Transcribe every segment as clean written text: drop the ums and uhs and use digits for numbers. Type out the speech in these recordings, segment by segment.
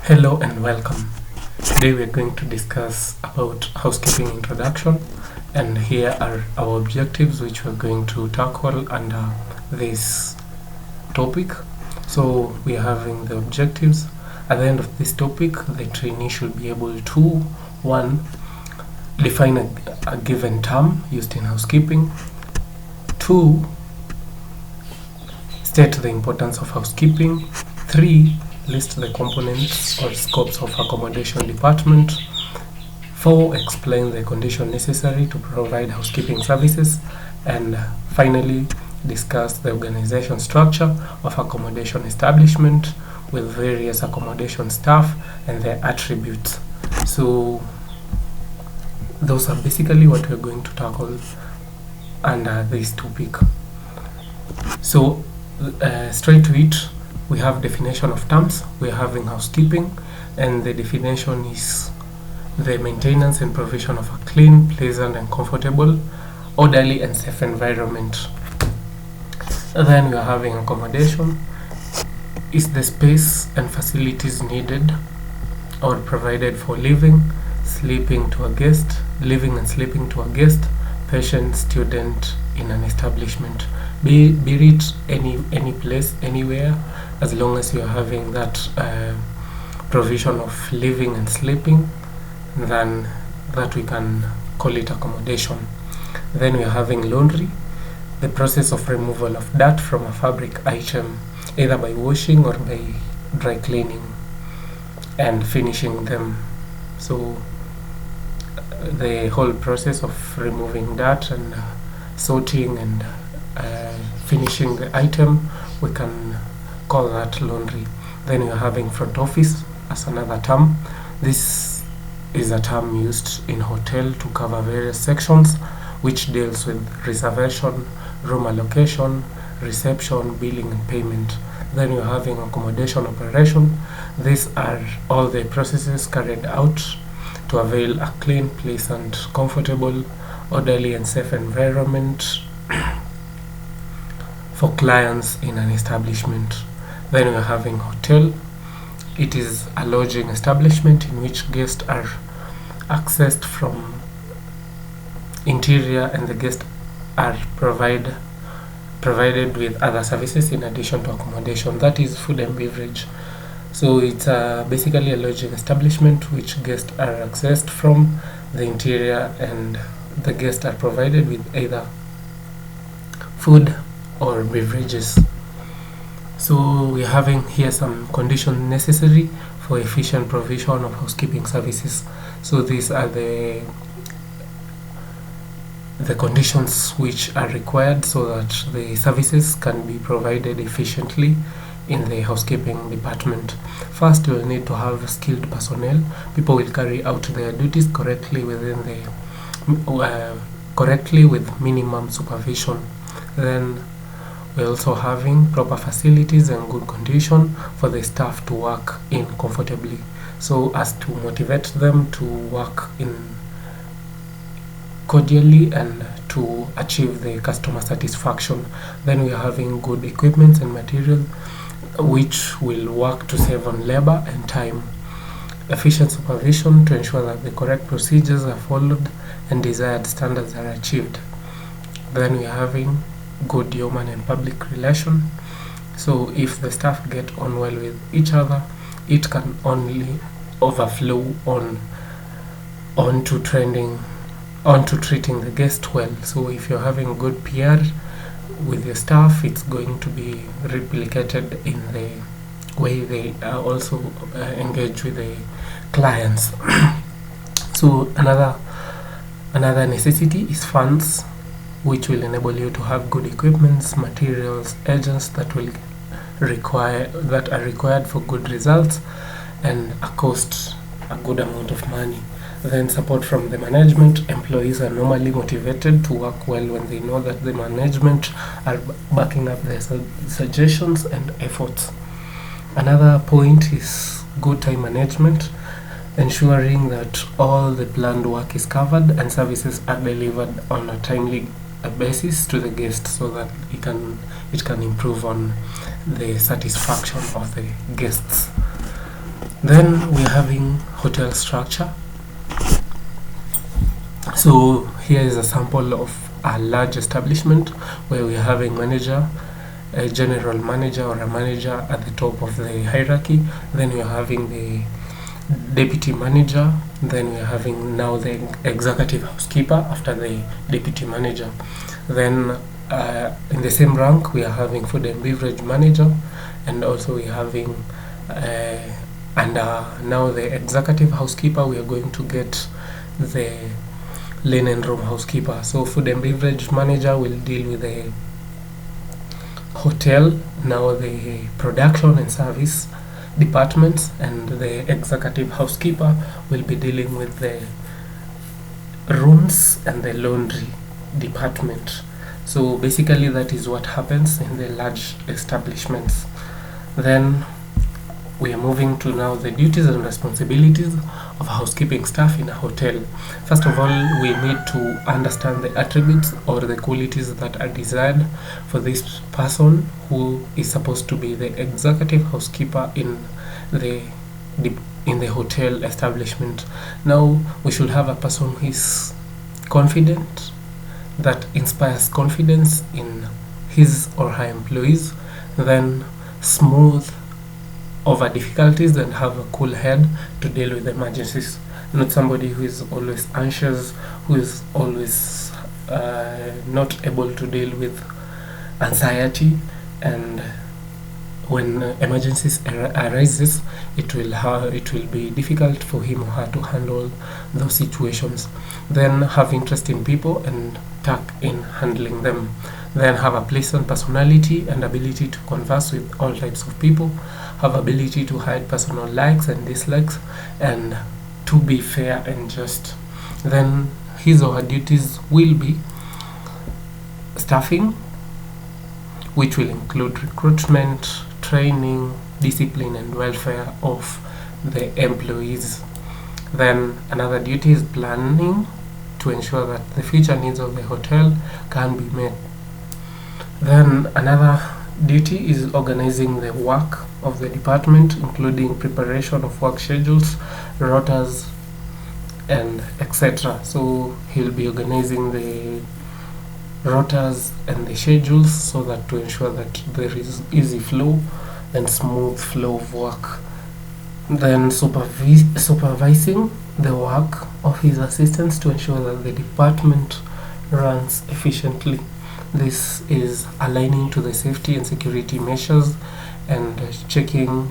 Hello and welcome. Today we are going to discuss about housekeeping introduction, and here are our objectives which we are going to tackle under this topic. So we are having the objectives. At the end of this topic, the trainee should be able to 1. Define a given term used in housekeeping. 2. State the importance of housekeeping. 3. List the components or scopes of accommodation department. 4. Explain the condition necessary to provide housekeeping services. And finally, discuss the organization structure of accommodation establishment with various accommodation staff and their attributes. So those are basically what we're going to tackle under this topic. So straight to it, we have definition of terms. We're having housekeeping, and the definition is the maintenance and provision of a clean, pleasant and comfortable, orderly and safe environment. And then we are having accommodation is the space and facilities needed or provided for living and sleeping to a guest, patient, student in an establishment, be it any place, anywhere, as long as you're having that provision of living and sleeping, then that we can call it accommodation. Then we are having laundry, the process of removal of dirt from a fabric item, either by washing or by dry cleaning and finishing them. So the whole process of removing dirt and sorting and finishing the item, we can call that laundry. Then we are having front office as another term. This is a term used in hotel to cover various sections which deals with reservation, room allocation, reception, billing and payment. Then we are having accommodation operation. These are all the processes carried out to avail a clean, pleasant, comfortable, orderly and safe environment for clients in an establishment. Then we are having hotel. It is a lodging establishment in which guests are accessed from interior, and the guests are provided with other services in addition to accommodation, that is food and beverage. So it's basically a lodging establishment which guests are accessed from the interior, and the guests are provided with either food or beverages. So we're having here some conditions necessary for efficient provision of housekeeping services. So these are the conditions which are required so that the services can be provided efficiently in the housekeeping department. First, we'll need to have skilled personnel. People will carry out their duties correctly with minimum supervision. Then we're also having proper facilities and good condition for the staff to work in comfortably, so as to motivate them to work in cordially and to achieve the customer satisfaction. Then we are having good equipment and material which will work to save on labor and time. Efficient supervision to ensure that the correct procedures are followed and desired standards are achieved. Then we are having good human and public relation. So if the staff get on well with each other, it can only overflow onto treating the guest well. So if you're having good PR with your staff, it's going to be replicated in the way they also engage with the clients. So another necessity is funds, which will enable you to have good equipments, materials, agents that are required for good results, and a good amount of money. Then support from the management. Employees are normally motivated to work well when they know that the management are backing up their suggestions and efforts. Another point is good time management, ensuring that all the planned work is covered and services are delivered on a timely basis to the guest, so that it can improve on the satisfaction of the guests. Then we're having hotel structure. So here is a sample of a large establishment where we're having manager, a general manager or a manager at the top of the hierarchy. Then we're having the deputy manager. Then we're having now the executive housekeeper after the deputy manager. Then in the same rank we are having food and beverage manager, and also we're having now the executive housekeeper. We are going to get the linen room housekeeper. So food and beverage manager will deal with the hotel, now the production and service departments, and the executive housekeeper will be dealing with the rooms and the laundry department. So basically that is what happens in the large establishments. Then we are moving to now the duties and responsibilities of housekeeping staff in a hotel. First of all, we need to understand the attributes or the qualities that are desired for this person who is supposed to be the executive housekeeper in the hotel establishment. Now we should have a person who is confident, that inspires confidence in his or her employees, then smooth over difficulties and have a cool head to deal with emergencies. Not somebody who is always anxious, who is always not able to deal with anxiety, and when emergencies arises, it will be difficult for him or her to handle those situations. Then have interest in people and tact in handling them. Then have a pleasant personality and ability to converse with all types of people. Have ability to hide personal likes and dislikes, and to be fair and just. Then his or her duties will be staffing, which will include recruitment, training, discipline and welfare of the employees. Then another duty is planning, to ensure that the future needs of the hotel can be met. Then another duty is organizing the work of the department, including preparation of work schedules, rotas, and etc. So he'll be organizing the rotas and the schedules so that to ensure that there is easy flow and smooth flow of work. Then supervising the work of his assistants to ensure that the department runs efficiently. This is aligning to the safety and security measures and checking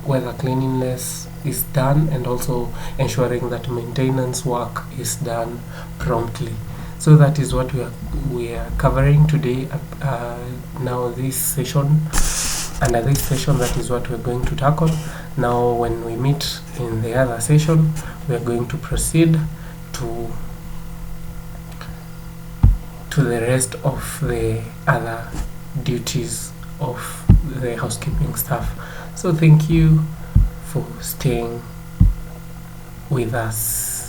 whether cleanliness is done, and also ensuring that maintenance work is done promptly. So that is what we are covering today. Now this session, under this session, that is what we're going to tackle. Now when we meet in the other session, we are going to proceed to the rest of the other duties of the housekeeping staff. So thank you for staying with us.